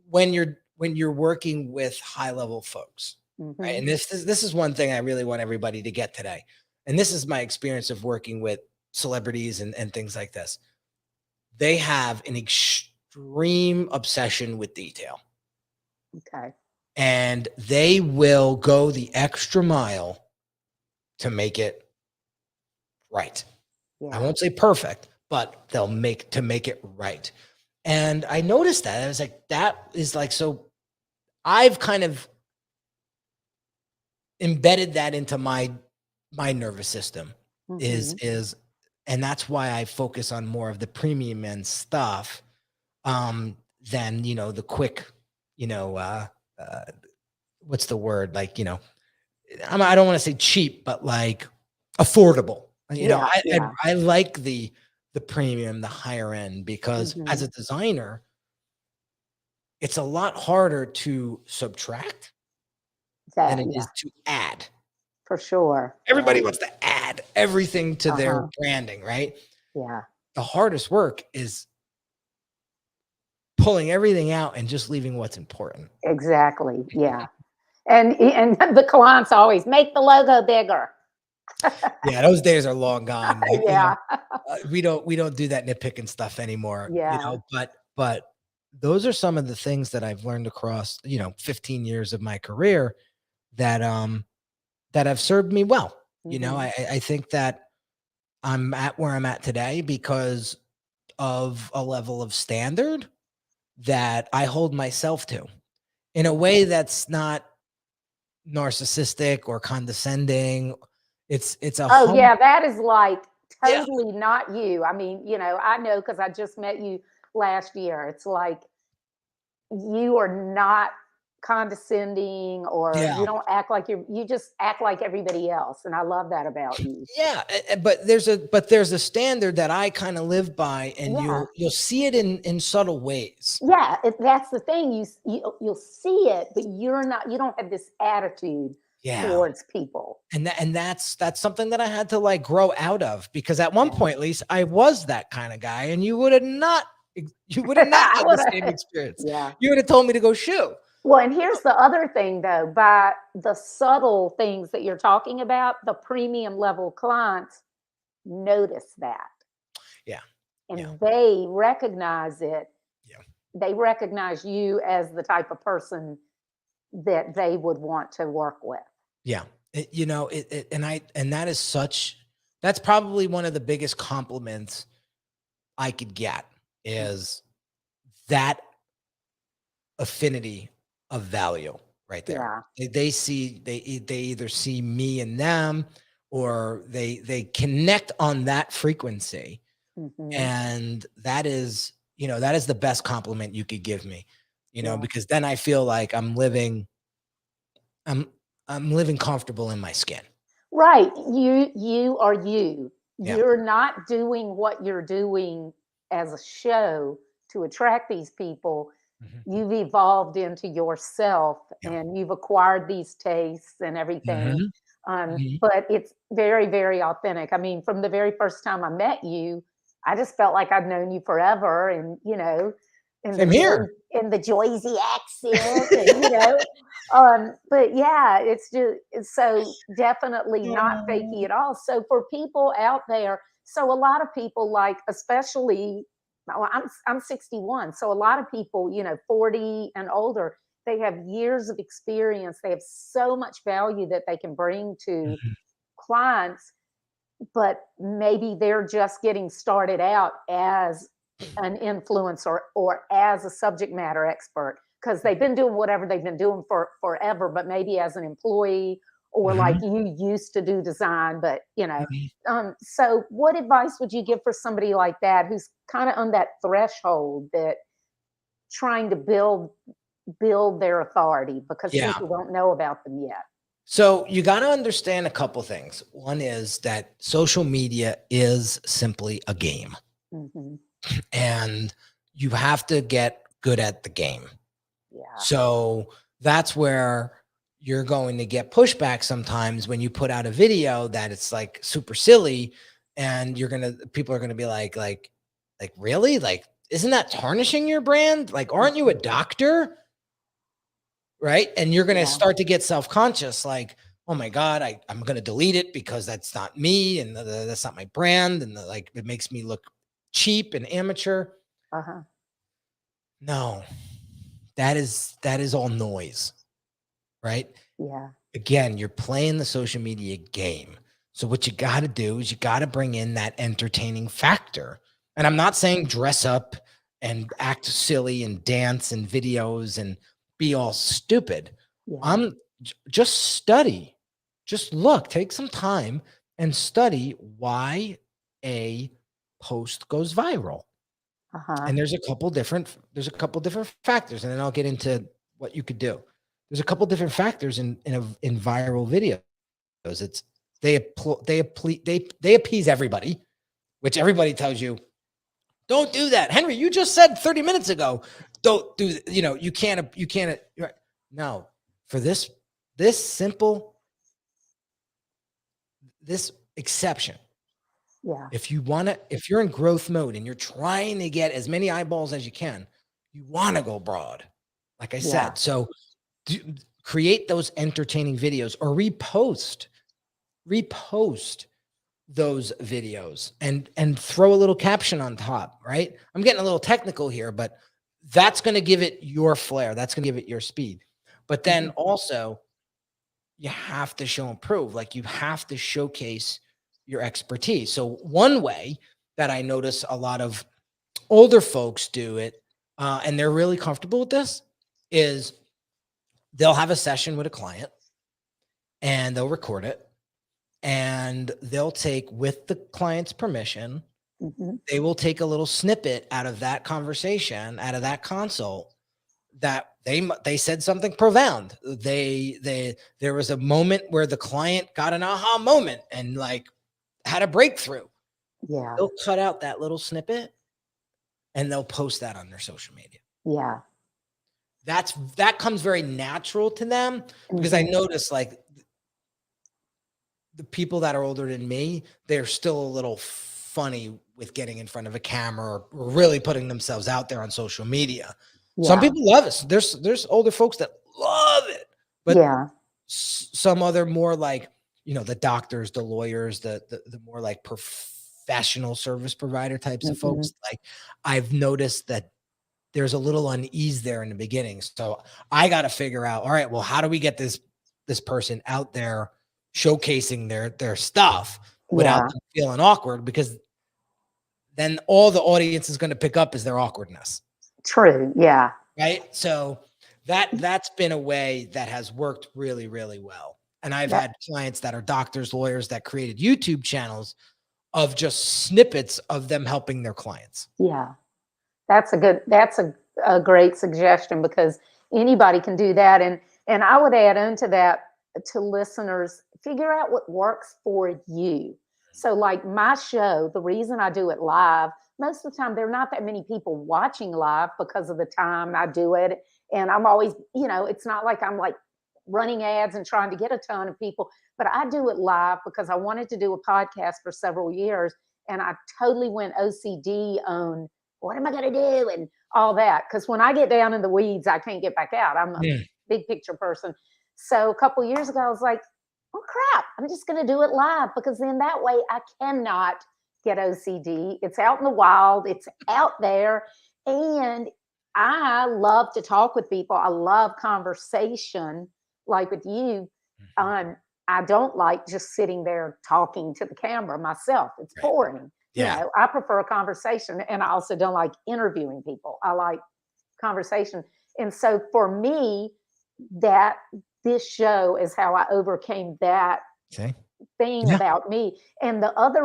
when you're working with high level folks. Right? And this is one thing I really want everybody to get today. And this is my experience of working with celebrities and things like this. They have an extreme obsession with detail. Okay. And they will go the extra mile to make it right. I won't say perfect, but they'll make it right. And I noticed that. I was like, that is like, so I've kind of embedded that into my nervous system is, and that's why I focus on more of the premium end stuff than, the quick, what's the word? Like, I don't want to say cheap, but like affordable. I like the premium, the higher end, because as a designer, it's a lot harder to subtract than it is to add. For sure. Everybody wants to add everything to their branding, right? Yeah. The hardest work is pulling everything out and just leaving what's important. Exactly. Yeah. And the clients always make the logo bigger. Yeah, those days are long gone. Yeah. We don't do that nitpicking stuff anymore. Yeah. But those are some of the things that I've learned across 15 years of my career that have served me well. I think that I'm at where I'm at today because of a level of standard that I hold myself to in a way that's not narcissistic or condescending. It's a that is like totally not you. I mean, I know because I just met you last year. It's like you are not condescending or you don't act like you just act like everybody else. And I love that about you. Yeah. But there's a standard that I kind of live by, and you'll see it in subtle ways. Yeah. That's the thing. You'll see it, but you don't have this attitude towards people. And that's something that I had to like grow out of, because at one point, at least, I was that kind of guy, and you would have not had the same experience. Yeah. You would have told me to go shoe. Well, and here's the other thing though, by the subtle things that you're talking about, the premium level clients notice that. Yeah. And they recognize it. Yeah. They recognize you as the type of person that they would want to work with. Yeah. That's probably one of the biggest compliments I could get, is that affinity of value right there. Yeah. They either see me and them, or they connect on that frequency. And that is the best compliment you could give me, because then I feel like I'm living comfortable in my skin. Right. You are you. Yeah. You're not doing what you're doing as a show to attract these people. You've evolved into yourself, and you've acquired these tastes and everything. But it's very, very authentic. I mean, from the very first time I met you, I just felt like I'd known you forever, and Same here. In the Jersey accent, and but yeah, it's so definitely not fakey at all. So for people out there, so a lot of people, like, especially, I'm 61, so a lot of people 40 and older, they have years of experience. They have so much value that they can bring to Mhm. clients, but maybe they're just getting started out as an influencer or as a subject matter expert because they've been doing whatever they've been doing for forever, but maybe as an employee or like Mhm. you used to do design, but Mhm. so what advice would you give for somebody like that who's kind of on that threshold that trying to build their authority because Yeah. people don't know about them yet? So you got to understand a couple things. One is that social media is simply a game, Hmm. and you have to get good at the game. Yeah. So that's where you're going to get pushback sometimes when you put out a video that it's like super silly, and people are gonna be like really, like, isn't that tarnishing your brand? Like, aren't you a doctor? Right? And you're gonna Yeah. start to get self-conscious, like, oh my God, I'm gonna delete it because that's not me, and that's not my brand, and like it makes me look cheap and amateur. Uh-huh. No, that is all noise, right? Yeah. Again, you're playing the social media game. So what you got to do is you got to bring in that entertaining factor. And I'm not saying dress up and act silly and dance and videos and be all stupid. Yeah. I'm just study. Just look, take some time and study why a post goes viral. Uh-huh. And there's a couple different factors, and then I'll get into what you could do. There's a couple different factors in viral videos. It's they appease everybody, which everybody tells you, don't do that. Henry, you just said 30 minutes ago, don't do, you can't. No, for this simple this exception. Yeah. If you're in growth mode and you're trying to get as many eyeballs as you can, you want to go broad, like I Yeah. said. So create those entertaining videos or repost those videos and throw a little caption on top, right? I'm getting a little technical here, but that's going to give it your flair. That's going to give it your speed. But then Mhm. also you have to show and prove, like you have to showcase your expertise. So one way that I notice a lot of older folks do it, and they're really comfortable with this, is they'll have a session with a client and they'll record it, and they'll take, with the client's permission, Mhm. they will take a little snippet out of that conversation, out of that consult, that they said something profound. There was a moment where the client got an aha moment and like had a breakthrough. Yeah. They'll cut out that little snippet and they'll post that on their social media. Yeah. That comes very natural to them, because I Mhm. notice like the people that are older than me, they're still a little funny with getting in front of a camera or really putting themselves out there on social media. Some Yeah. people love it. There's older folks that love it, but Yeah. some other more like, the doctors, the lawyers, the more like professional service provider types of Mhm. folks, like I've noticed that there's a little unease there in the beginning. So I got to figure out, all right, well, how do we get this person out there showcasing their stuff without Yeah. them feeling awkward? Because then all the audience is going to pick up is their awkwardness, True. Yeah. right? So that's been a way that has worked really, really well. And I've That had clients that are doctors, lawyers that created YouTube channels of just snippets of them helping their clients. yeah. That's a great suggestion because anybody can do that. And I would add on to that to listeners, figure out what works for you. So like my show, the reason I do it live, most of the time there are not that many people watching live because of the time I do it. And I'm always, it's not like I'm like running ads and trying to get a ton of people, but I do it live because I wanted to do a podcast for several years. And I totally went OCD on what am I going to do and all that. Because when I get down in the weeds, I can't get back out. I'm a Mm. big picture person. So a couple years ago, I was like, oh crap, I'm just going to do it live because then that way I cannot get OCD. It's out in the wild, it's out there. And I love to talk with people. I love conversation, like with you. Mhm. I don't like just sitting there talking to the camera myself. It's Right. boring. Yeah. I prefer a conversation, and I also don't like interviewing people. I like conversation. And so for me, that this show is how I overcame that Okay. thing Yeah. about me. And the other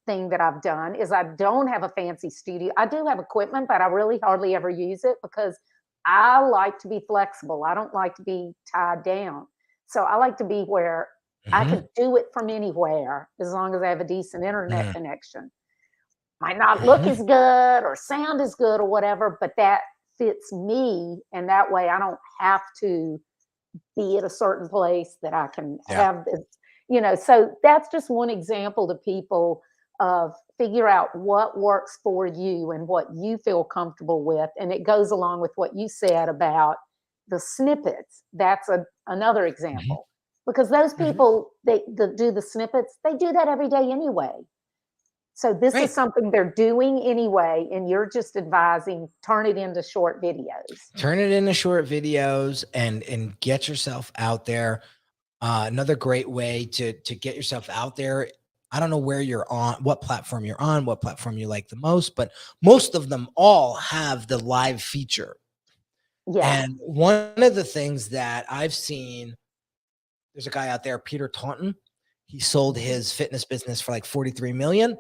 thing that I've done is I don't have a fancy studio. I do have equipment, but I really hardly ever use it because I like to be flexible. I don't like to be tied down. So I like to be where I Mhm. can do it from anywhere as long as I have a decent internet Mhm. connection. Might not look Mhm. as good or sound as good or whatever, but that fits me. And that way I don't have to be at a certain place that I can Yeah. have this, so that's just one example to people of figure out what works for you and what you feel comfortable with. And it goes along with what you said about the snippets. That's another Mhm. example because those Mhm. people that do the snippets, they do that every day anyway. So this is Right. something they're doing anyway, and you're just advising turn it into short videos. Turn it into short videos and get yourself out there. Another great way to get yourself out there. I don't know where you're on, what platform you're on, what platform you like the most, but most of them all have the live feature. Yeah. And one of the things that I've seen, there's a guy out there, Peter Taunton. He sold Mhm. his fitness business for like 43 million.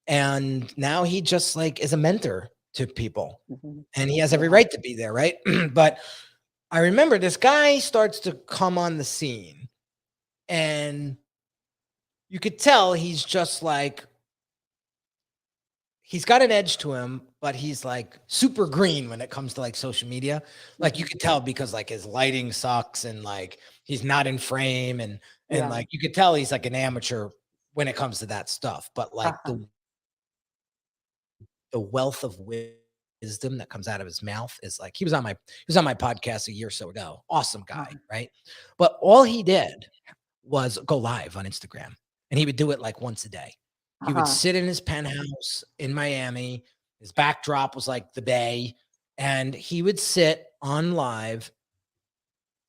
And now he just like is a mentor to people. Mhm. And he has every Yeah. right to be there, right? But I remember this guy starts to come on the scene and you could tell he's just like, he's got an edge to him, but he's like super green when it comes to like social media. Like you Mhm. could tell because like his lighting sucks and like he's not in frame and Yeah. like you could tell he's like an amateur when it comes to that stuff. But like Uh-huh. the wealth of wisdom that comes out of his mouth is like he was on my podcast a year or so ago. Awesome guy, Uh-huh. right? But all he did was go live on Instagram and he would do it like once a day. He would Uh-huh. sit in his penthouse in Miami. His backdrop was like the bay and he would sit on live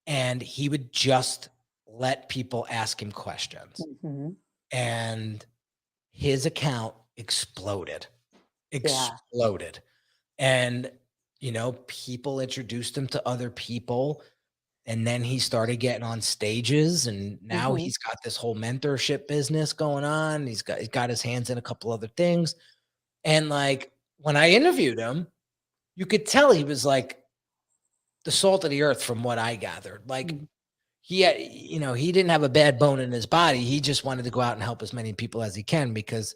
and he would just let people ask him questions. Mhm. And his account exploded. Yeah. Exploded. And people introduced him to other people. And then he started getting on stages, and now Mhm. he's got this whole mentorship business going on. He's got his hands in a couple other things. And like when I interviewed him, you could tell he was like the salt of the earth from what I gathered. Like Mhm. he didn't have a bad bone in his body. He just wanted to go out and help as many people as he can because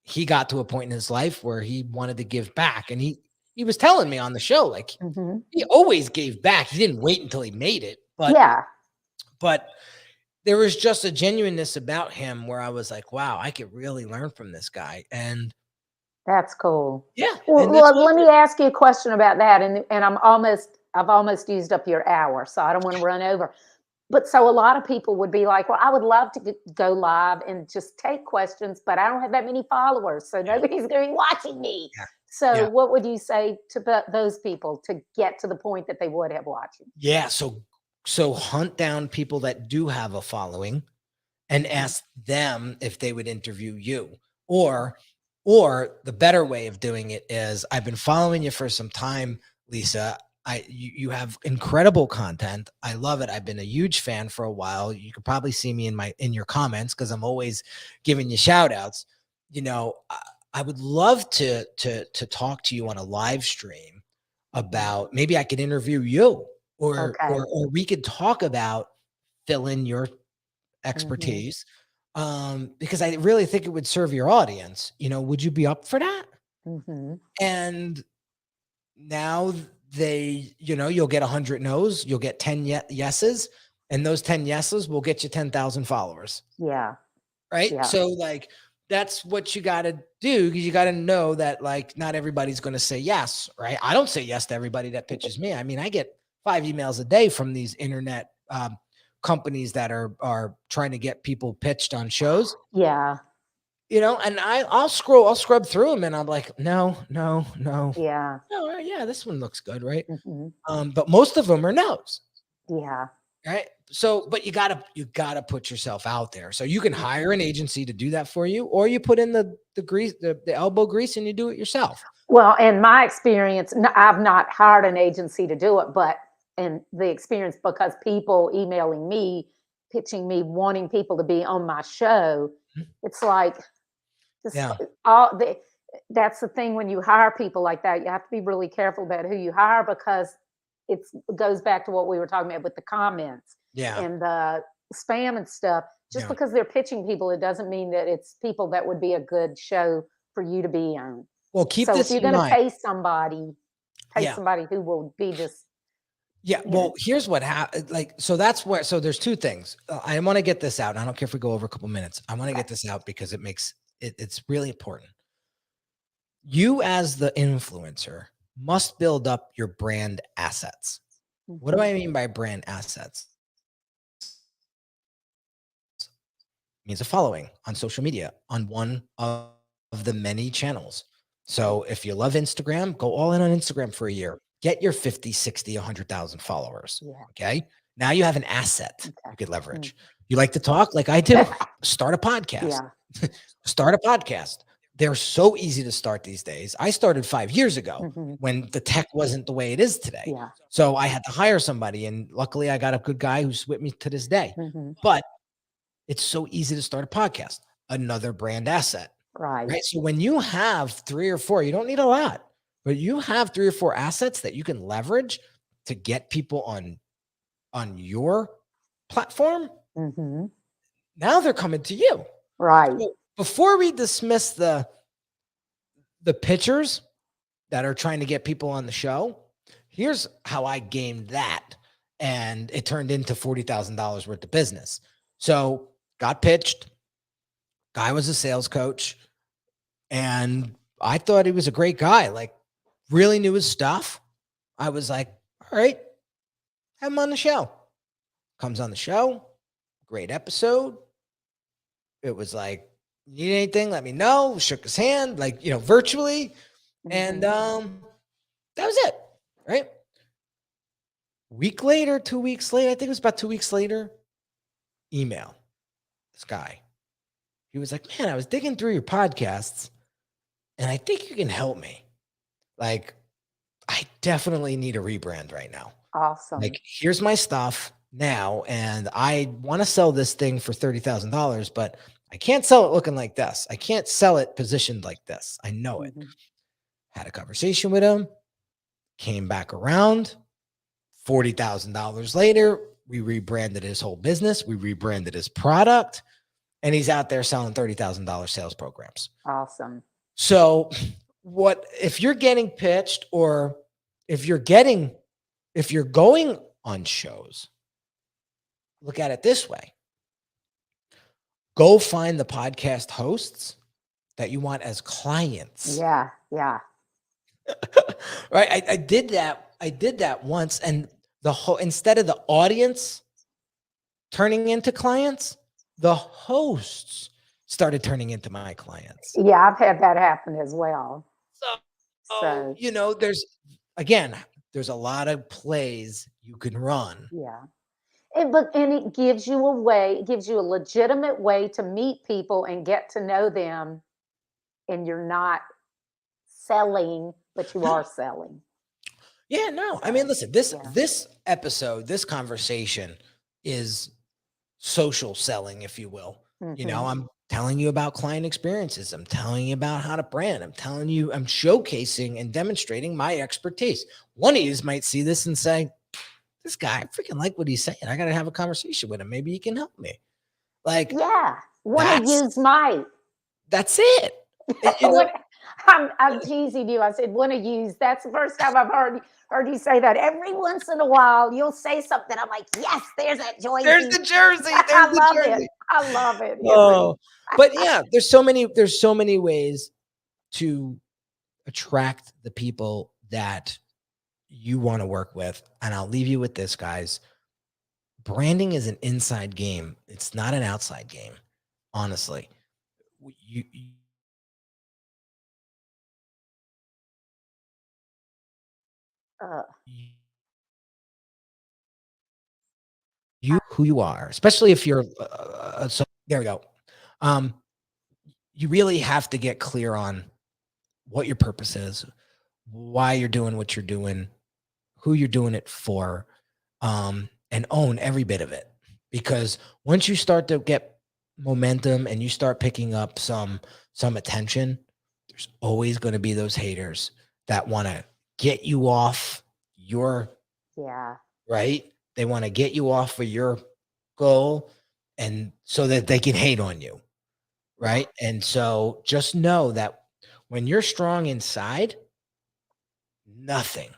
he got to a point in his life where he wanted to give back. And he was telling me on the show, like Mhm. he always gave back. He didn't wait until he made it, Yeah. but there was just a genuineness about him where I was like, wow, I could really learn from this guy. And That's cool. yeah, Well, and that's well, what I let me did. ask you a question about that, and I've almost used up your hour, so I don't want to run over. But so a lot of people would be like, "Well, I would love to go live and just take questions, but I don't have that many followers, so Yeah, nobody's going to be watching me." yeah, So, yeah, what would you say to those people to get to the point that they would have watching? yeah. So hunt down people that do have a following and Mhm. ask them if they would interview you. Or the better way of doing it is I've been following you for some time, Lisa. You have incredible content. I love it. I've been a huge fan for a while. You could probably see me in your comments because I'm always giving you shout outs. I would love to talk to you on a live stream Mhm. about maybe I could interview you or Okay. or or we could talk about fill in your Mhm. expertise, because I really think it would serve your audience. Would you be up for that? Mhm. And now you'll get 100 no's, you'll get 10 yeses, and those 10 yeses will get you 10,000 followers, Yeah. right? Yeah. So like that's what you got to do because you got to know that like not everybody's going to say yes, right? I don't say yes to everybody that pitches me. I mean, I get 5 emails a day from these internet companies that are trying to get people pitched on shows. Yeah. you know, and I'll scrub through them and I'm like, no. Yeah. Oh, yeah, this one looks good, right? Hmm. But most of them are no's, Yeah. right? So, but you gotta put yourself out there. So you can hire an agency to do that for you, or you put in the grease, the elbow grease, and you do it yourself. Well, in my experience, I've not hired an agency to do it, but in the experience, because people emailing me, pitching me, wanting people to be on my show, Mhm. it's like this Yeah, all the that's the thing when you hire people like that, you have to be really careful about who you hire because it goes back to what we were talking about with the comments yeah, and the spam and stuff. Just yeah. because they're pitching people, it doesn't mean that it's people that would be a good show for you to be on. Well, keep So if this you're in going to mind. pay Yeah, somebody who will be just, yeah. you know, Well, here's what happened. Like, so that's where. So there's two things. I want to get this out. And I don't care if we go over a couple minutes. I want to okay. get this out because it makes it. It's really important. You, as the influencer, must build up your brand assets. What do Mhm. I mean by brand assets? It means a following on social media on one of the many channels. So if you love Instagram, go all in on Instagram for a year. Get your 50, 60, 100,000 followers. Yeah. Okay. Now you have an asset Okay. you could Mm. leverage. You like to talk like I do? Start a podcast. Yeah. Start a podcast. They're so easy to start these days. I started 5 years ago Hmm. when the tech wasn't the way it is today. Yeah. So I had to hire somebody. And luckily, I got a good guy who's with me to this day. Hmm. But it's so easy to start a podcast, another brand asset, Right. right? So when you have 3 or 4, you don't need a lot, but you have 3 or 4 assets that you can leverage to get people on your platform. Hmm. Now they're coming to you. Right. So before we dismiss the pitchers that are trying to get people on the show, here's how I gamed that. And it turned into $40,000 worth of business. So got pitched. Guy was a sales coach. And I thought he was a great guy, like really knew his stuff. I was like, all right, have him on the show. Comes on the show. Great episode. It was like, need anything? Let me know. Shook his hand, like, virtually. And Hmm. that was it. Right. Week later, 2 weeks later, I think it was about 2 weeks later, email this guy. He was like, man, I was digging through your podcasts and I think you can help me. Like, I definitely need a rebrand right now. Awesome. Like, here's my stuff now, and I want to sell this thing for $30,000, but I can't sell it looking like this. I can't sell it positioned like this. I know it. Hmm. Had a conversation with him, came back around. $40,000 later, we rebranded his whole business. We rebranded his product, and he's out there selling $30,000 sales programs. Awesome. So, what if you're getting pitched, or if you're going on shows, look at it this way. Go find the podcast hosts that you want as clients. Yeah. Yeah. Right? I did that. I did that once, and instead of the audience turning into clients, the hosts started turning into my clients. Yeah. I've had that happen as well. So, So, there's a lot of plays you can run. yeah. And it gives you a way, it gives you a legitimate way to meet people and get to know them, and you're not selling, but you are selling. Yeah, no. I mean, So, listen, this yeah. this episode, this conversation is social selling, if you will. Hmm. I'm telling you about client experiences. I'm telling you about how to brand. I'm showcasing and demonstrating my expertise. One of you might see this and say, this guy, I freaking like what he's saying. I got to have a conversation with him. Maybe he can help me. Like, Yeah. Want to that's use my that's it. You know, what I'm teasing you. I said, want to use. That's the first time I've heard you say that. Every once in a while, you'll say something. I'm like, yes, there's that there's Joycey. the jersey. There's I the love it. jersey. I love it. Oh, but yeah, there's so many ways to attract the people that you want to work with. And I'll leave you with this, guys. Branding is an inside game. It's not an outside game, honestly. you Uh, you who you are, especially if you're so there we go. Um, you really have to get clear on what your purpose is, why you're doing what you're doing, who you're doing it for, and own every bit of it. Because once you start to get momentum and you start picking up some attention, there's always going to be those haters that want to get you off your yeah. right. They want to get you off of your goal, and so that they can hate on you. Right. And so just know that when you're strong inside, nothing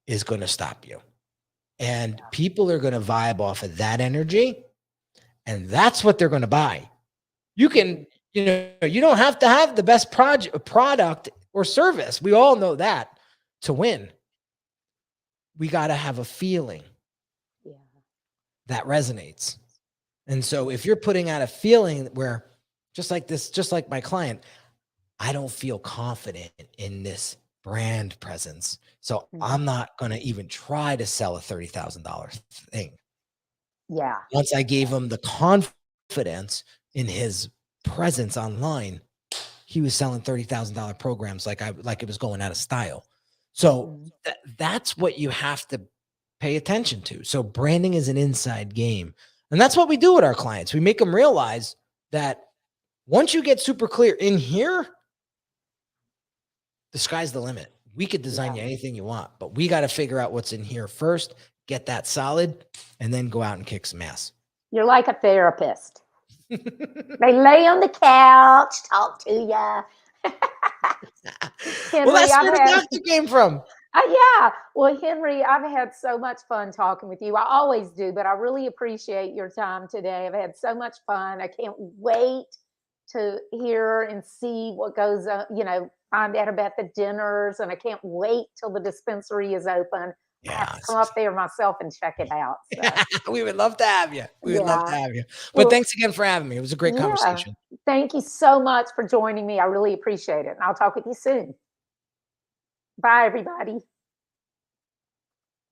is going to stop you. And people are going to vibe off of that energy. And that's what they're going to buy. You can, you don't have to have the best product or service. We all know that to win. We got to have a feeling that resonates. And so if you're putting out a feeling where just like my client, I don't feel confident in this brand presence. So I'm not going to even try to sell a $30,000 thing. Yeah. Once I gave him the confidence in his presence online, he was selling $30,000 programs like it was going out of style. So that's what you have to pay attention to. So branding is an inside game. And that's what we do with our clients. We make them realize that once you get super clear in here, the sky's the limit. We could design you anything you want, but we got to figure out what's in here first, get that solid, and then go out and kick some ass. You're like a therapist. They lay on the couch, talk to you. Well, that's where the doctor came from. Yeah. Well, Henry, I've had so much fun talking with you. I always do, but I really appreciate your time today. I've had so much fun. I can't wait to hear and see what goes on, find out about the dinners, and I can't wait till the dispensary is open. I have to come up there myself and check it out. So. We would love to have you. We would love to have you. But Well, thanks again for having me. It was a great conversation. Thank you so much for joining me. I really appreciate it. And I'll talk with you soon. Bye, everybody.